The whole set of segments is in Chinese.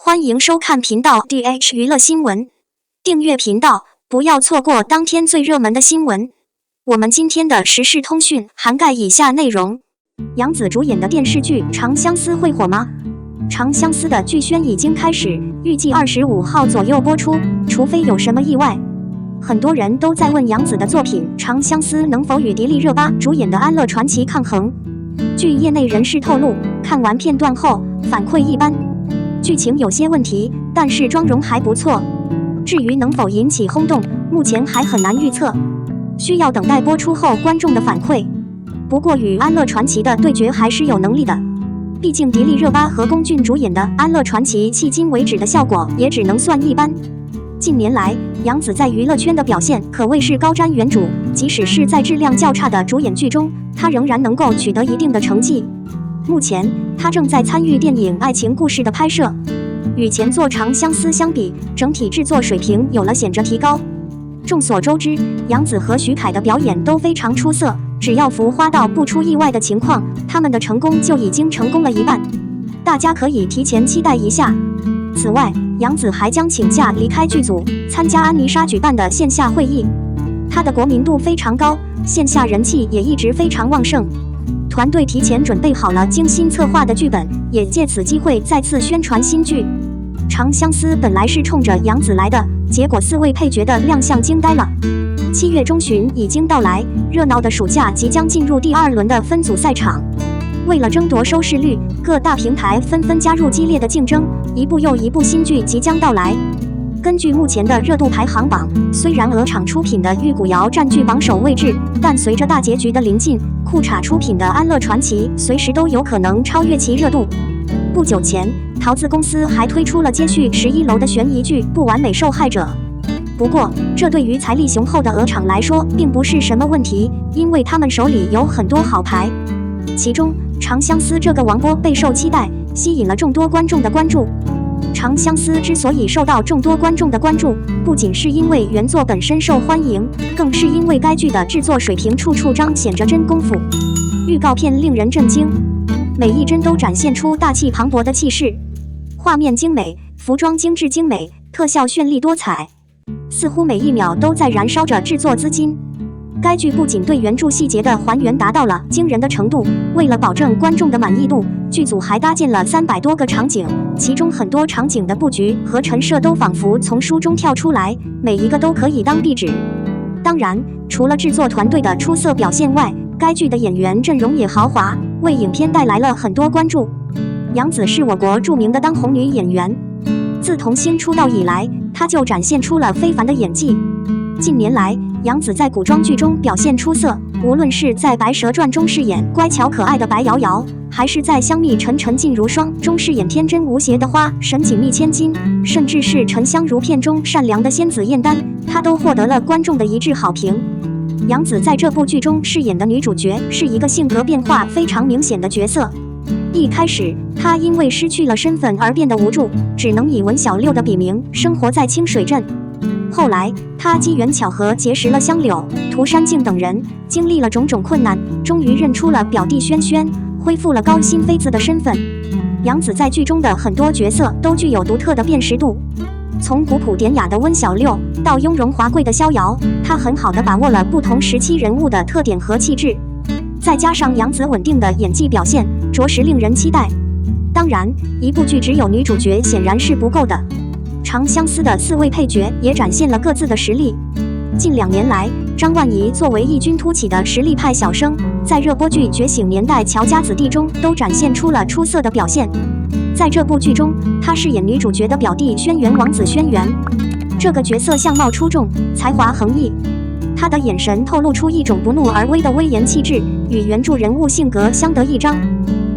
欢迎收看频道 DH 娱乐新闻，订阅频道，不要错过当天最热门的新闻。我们今天的时事通讯涵盖以下内容：杨紫主演的电视剧《长相思》会火吗？《长相思》的剧宣已经开始，预计25号左右播出，除非有什么意外。很多人都在问杨紫的作品《长相思》能否与迪丽热巴主演的《安乐传奇》抗衡。据业内人士透露，看完片段后反馈一般。剧情有些问题，但是妆容还不错。至于能否引起轰动，目前还很难预测，需要等待播出后观众的反馈。不过与《安乐传奇》的对决还是有能力的，毕竟迪丽热巴和龚俊主演的《安乐传奇》迄今为止的效果也只能算一般。近年来，杨紫在娱乐圈的表现可谓是高瞻远瞩，即使是在质量较差的主演剧中，她仍然能够取得一定的成绩。目前，她正在参与电影《爱情故事》的拍摄，与前作《长相思》相比，整体制作水平有了显著提高。众所周知，杨紫和徐凯的表演都非常出色，只要服化到不出意外的情况，他们的成功就已经成功了一半，大家可以提前期待一下。此外，杨紫还将请假离开剧组，参加安妮莎举办的线下会议。她的国民度非常高，线下人气也一直非常旺盛。团队提前准备好了精心策划的剧本，也借此机会再次宣传新剧。长相思本来是冲着杨紫来的，结果4位配角的亮相惊呆了。7月中旬已经到来，热闹的暑假即将进入第2轮的分组赛场。为了争夺收视率，各大平台纷纷加入激烈的竞争，一部又一部新剧即将到来。根据目前的热度排行榜，虽然鹅厂出品的《玉骨遥》占据榜首位置，但随着大结局的临近，酷查出品的《安乐传奇》随时都有可能超越其热度。不久前，桃子公司还推出了接续11楼的悬疑剧《不完美受害者》。不过，这对于财力雄厚的鹅厂来说并不是什么问题，因为他们手里有很多好牌。其中，《长相思》这个王波备受期待，吸引了众多观众的关注。长相思之所以受到众多观众的关注，不仅是因为原作本身受欢迎，更是因为该剧的制作水平处处彰显着真功夫。预告片令人震惊，每一帧都展现出大气磅礴的气势，画面精美，服装精致精美，特效绚丽多彩，似乎每一秒都在燃烧着制作资金。该剧不仅对原著细节的还原达到了惊人的程度，为了保证观众的满意度，剧组还搭建了300多个场景，其中很多场景的布局和陈设都仿佛从书中跳出来，每一个都可以当壁纸。当然，除了制作团队的出色表现外，该剧的演员阵容也豪华，为影片带来了很多关注。杨紫是我国著名的当红女演员，自童星出道以来，她就展现出了非凡的演技。近年来，杨紫在古装剧中表现出色，无论是在《白蛇传》中饰演乖巧可爱的白瑶瑶，还是在《香蜜沉沉烬如霜》中饰演天真无邪的花神锦觅千金，甚至是《沉香如片》中善良的仙子燕丹，她都获得了观众的一致好评。杨紫在这部剧中饰演的女主角是一个性格变化非常明显的角色。一开始，她因为失去了身份而变得无助，只能以文小六的笔名生活在清水镇。后来，她机缘巧合结识了香柳、涂山烬等人，经历了种种困难，终于认出了表弟轩轩，恢复了高心妃子的身份。杨紫在剧中的很多角色都具有独特的辨识度，从古朴典雅的温小六到雍容华贵的逍遥，她很好地把握了不同时期人物的特点和气质。再加上杨紫稳定的演技表现，着实令人期待。当然，一部剧只有女主角显然是不够的。长相思的4位配角也展现了各自的实力。近2年来，张万怡作为异军突起的实力派小生，在热播剧《觉醒年代》《乔家子弟》中都展现出了出色的表现。在这部剧中，她饰演女主角的表弟轩辕王子轩辕，这个角色相貌出众，才华横溢，他的眼神透露出一种不怒而威的威严气质，与原著人物性格相得益彰。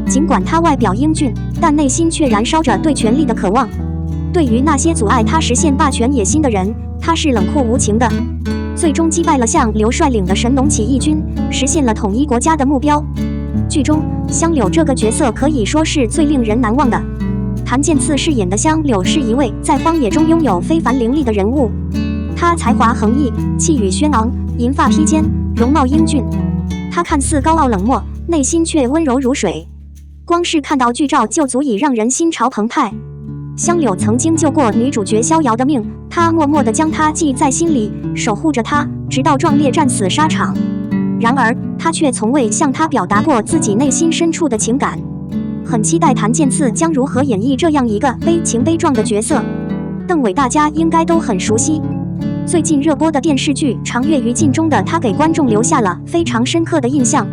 尽管他外表英俊，但内心却燃烧着对权力的渴望。对于那些阻碍他实现霸权野心的人，他是冷酷无情的，最终击败了向刘率领的神农起义军，实现了统一国家的目标。剧中，香柳这个角色可以说是最令人难忘的。谭健次饰演的香柳是一位在荒野中拥有非凡灵力的人物，他才华横溢，气宇轩昂，银发披肩，容貌英俊。他看似高傲冷漠，内心却温柔如水，光是看到剧照就足以让人心潮澎湃。香柳曾经救过女主角逍遥的命，她默默地将她记在心里，守护着她，直到壮烈战死沙场。然而，她却从未向她表达过自己内心深处的情感。很期待谭健次将如何演绎这样一个悲情悲壮的角色。邓伟大家应该都很熟悉，最近热播的电视剧《长月于尽》中的他给观众留下了非常深刻的印象。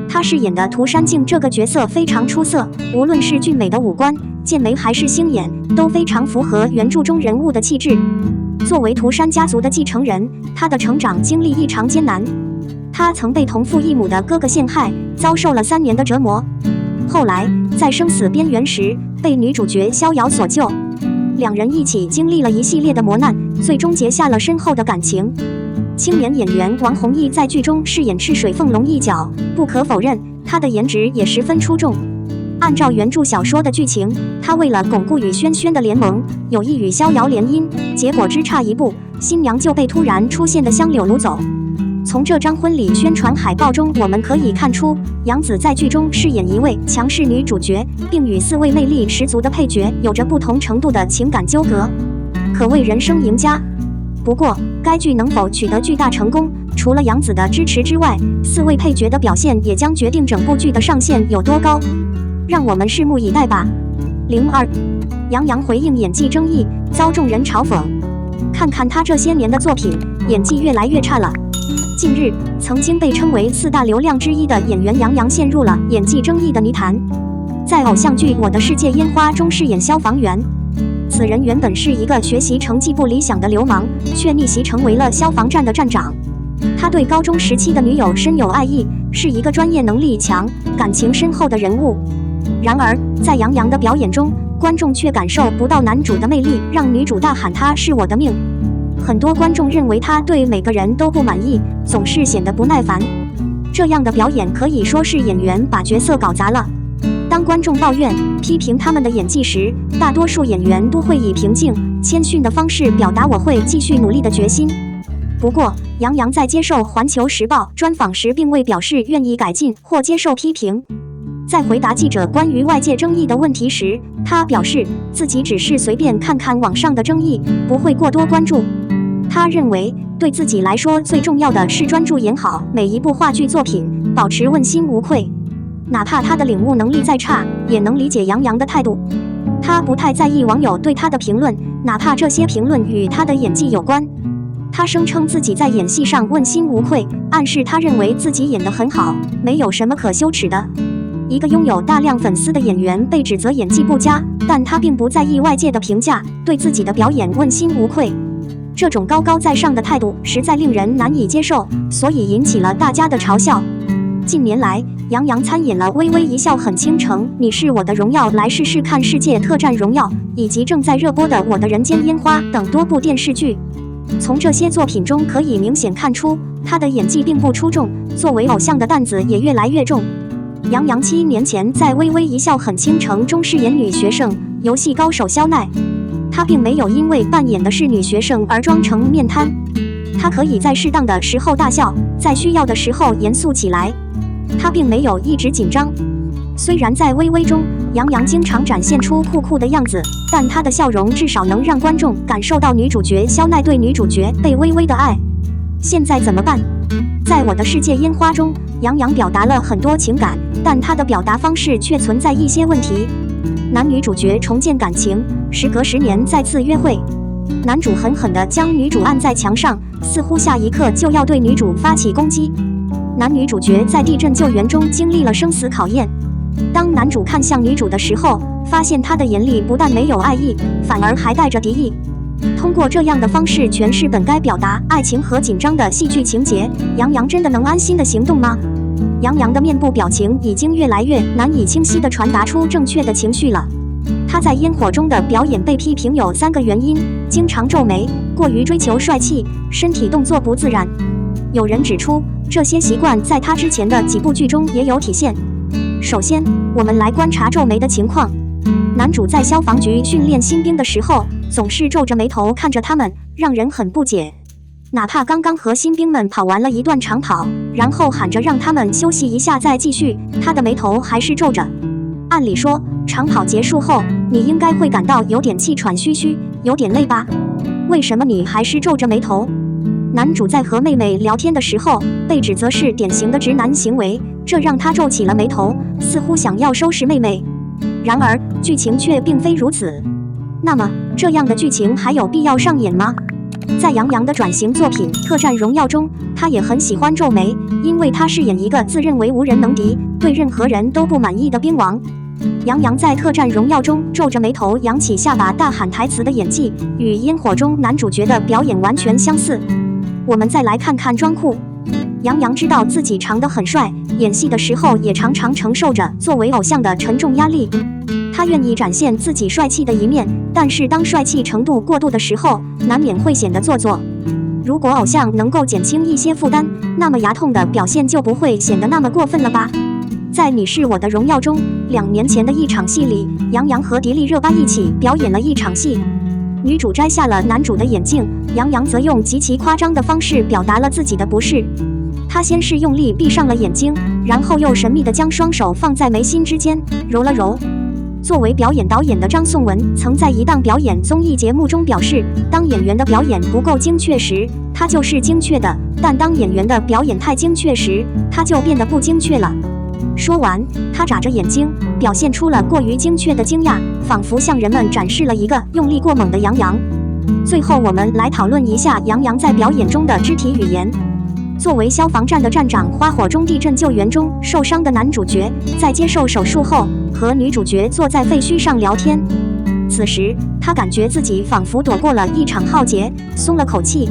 他饰演的涂山烬这个角色非常出色，无论是俊美的五官、剑眉还是星眼，都非常符合原著中人物的气质。作为涂山家族的继承人，他的成长经历异常艰难。他曾被同父异母的哥哥陷害，遭受了3年的折磨。后来在生死边缘时，被女主角逍遥所救，两人一起经历了一系列的磨难，最终结下了深厚的感情。青年演员王弘毅在剧中饰演赤水凤龙一角，不可否认，他的颜值也十分出众。按照原著小说的剧情，他为了巩固与轩轩的联盟，有意与逍遥联姻，结果只差一步，新娘就被突然出现的香柳掳走。从这张婚礼宣传海报中，我们可以看出，杨紫在剧中饰演一位强势女主角，并与4位魅力十足的配角有着不同程度的情感纠葛，可谓人生赢家。不过，该剧能否取得巨大成功，除了杨紫的支持之外，4位配角的表现也将决定整部剧的上限有多高。让我们拭目以待吧。02，杨洋回应演技争议，遭众人嘲讽。看看他这些年的作品，演技越来越差了。近日，曾经被称为4大流量之一的演员杨洋陷入了演技争议的泥潭。在偶像剧《我的世界烟花》中饰演消防员，此人原本是一个学习成绩不理想的流氓，却逆袭成为了消防站的站长。他对高中时期的女友深有爱意，是一个专业能力强、感情深厚的人物。然而，在杨洋的表演中，观众却感受不到男主的魅力，让女主大喊他是我的命。很多观众认为他对每个人都不满意，总是显得不耐烦。这样的表演可以说是演员把角色搞砸了。当观众抱怨、批评他们的演技时，大多数演员都会以平静、谦逊的方式表达我会继续努力的决心。不过，杨洋在接受《环球时报》专访时，并未表示愿意改进或接受批评。在回答记者关于外界争议的问题时，他表示自己只是随便看看网上的争议，不会过多关注。他认为，对自己来说最重要的是专注演好每一部话剧作品，保持问心无愧。哪怕他的领悟能力再差，也能理解杨洋的态度。他不太在意网友对他的评论，哪怕这些评论与他的演技有关。他声称自己在演戏上问心无愧，暗示他认为自己演得很好，没有什么可羞耻的。一个拥有大量粉丝的演员被指责演技不佳，但他并不在意外界的评价，对自己的表演问心无愧。这种高高在上的态度实在令人难以接受，所以引起了大家的嘲笑。近年来，杨洋参演了《微微一笑很倾城》《你是我的荣耀》《来试试看世界特战荣耀》以及正在热播的《我的人间烟花》等多部电视剧。从这些作品中可以明显看出，他的演技并不出众，作为偶像的担子也越来越重。杨洋7年前在《微微一笑很倾城》中饰演女学生、游戏高手肖奈，他并没有因为扮演的是女学生而装成面瘫，他可以在适当的时候大笑，在需要的时候严肃起来。他并没有一直紧张。虽然在《微微》中，杨洋经常展现出酷酷的样子，但他的笑容至少能让观众感受到女主角肖奈对女主角被微微的爱。现在怎么办？在我的世界烟花中，杨洋表达了很多情感，但他的表达方式却存在一些问题。男女主角重建感情，时隔10年再次约会，男主狠狠地将女主按在墙上，似乎下一刻就要对女主发起攻击。男女主角在地震救援中经历了生死考验，当男主看向女主的时候，发现她的眼里不但没有爱意，反而还带着敌意。通过这样的方式诠释本该表达爱情和紧张的戏剧情节，杨洋真的能安心的行动吗？杨洋的面部表情已经越来越难以清晰地传达出正确的情绪了。他在烟火中的表演被批评有3个原因：经常皱眉、过于追求帅气、身体动作不自然。有人指出，这些习惯在他之前的几部剧中也有体现。首先，我们来观察皱眉的情况。男主在消防局训练新兵的时候，总是皱着眉头看着他们，让人很不解。哪怕刚刚和新兵们跑完了一段长跑，然后喊着让他们休息一下再继续，他的眉头还是皱着。按理说，长跑结束后，你应该会感到有点气喘吁吁，有点累吧？为什么你还是皱着眉头？男主在和妹妹聊天的时候，被指责是典型的直男行为，这让他皱起了眉头，似乎想要收拾妹妹。然而，剧情却并非如此。那么，这样的剧情还有必要上演吗？在杨洋的转型作品《特战荣耀》中，他也很喜欢皱眉，因为他饰演一个自认为无人能敌、对任何人都不满意的兵王。杨洋在《特战荣耀》中皱着眉头、扬起下巴大喊台词的演技，与《烟火》中男主角的表演完全相似。我们再来看看装酷。杨洋知道自己长得很帅，演戏的时候也常常承受着作为偶像的沉重压力。他愿意展现自己帅气的一面，但是当帅气程度过度的时候，难免会显得做作。如果偶像能够减轻一些负担，那么牙痛的表现就不会显得那么过分了吧？在《你是我的荣耀》中，2年前的一场戏里，杨洋和迪丽热巴一起表演了一场戏。女主摘下了男主的眼镜，杨洋则用极其夸张的方式表达了自己的不适。他先是用力闭上了眼睛，然后又神秘地将双手放在眉心之间，揉了揉。作为表演导演的张颂文曾在一档表演综艺节目中表示，当演员的表演不够精确时，他就是精确的；但当演员的表演太精确时，他就变得不精确了。说完，他眨着眼睛，表现出了过于精确的惊讶，仿佛向人们展示了一个用力过猛的杨洋。最后，我们来讨论一下杨洋在表演中的肢体语言。作为消防站的站长，《花火中地震救援》中受伤的男主角，在接受手术后，和女主角坐在废墟上聊天。此时，他感觉自己仿佛躲过了一场浩劫，松了口气。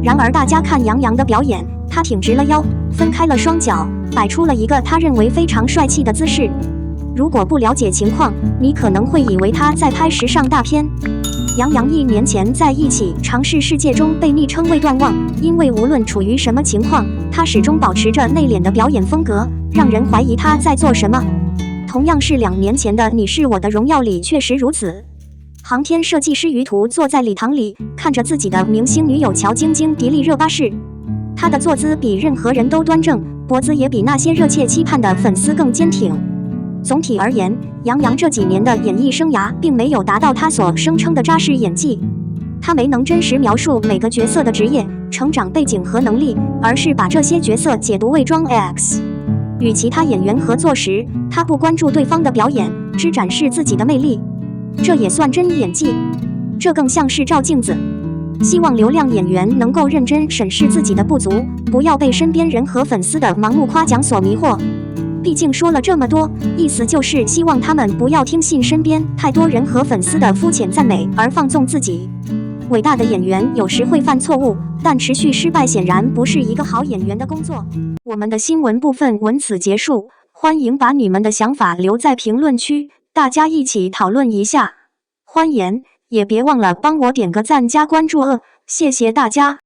然而，大家看杨洋的表演，他挺直了腰，分开了双脚，摆出了一个他认为非常帅气的姿势。如果不了解情况，你可能会以为他在拍时尚大片。杨洋1年前在《一起尝试世界》中被昵称为断忘，因为无论处于什么情况，他始终保持着内敛的表演风格，让人怀疑他在做什么。同样是2年前的《你是我的荣耀》里确实如此。航天设计师于途坐在礼堂里，看着自己的明星女友乔晶晶迪丽热巴时，他的坐姿比任何人都端正，脖子也比那些热切期盼的粉丝更坚挺。总体而言，杨洋这几年的演艺生涯并没有达到他所声称的扎实演技。他没能真实描述每个角色的职业、成长背景和能力，而是把这些角色解读为装 X。与其他演员合作时，他不关注对方的表演，只展示自己的魅力。这也算真演技？这更像是照镜子。希望流量演员能够认真审视自己的不足，不要被身边人和粉丝的盲目夸奖所迷惑。毕竟说了这么多，意思就是希望他们不要听信身边太多人和粉丝的肤浅赞美而放纵自己。伟大的演员有时会犯错误，但持续失败显然不是一个好演员的工作。我们的新闻部分文此结束，欢迎把你们的想法留在评论区，大家一起讨论一下。欢迎，也别忘了帮我点个赞加关注谢谢大家。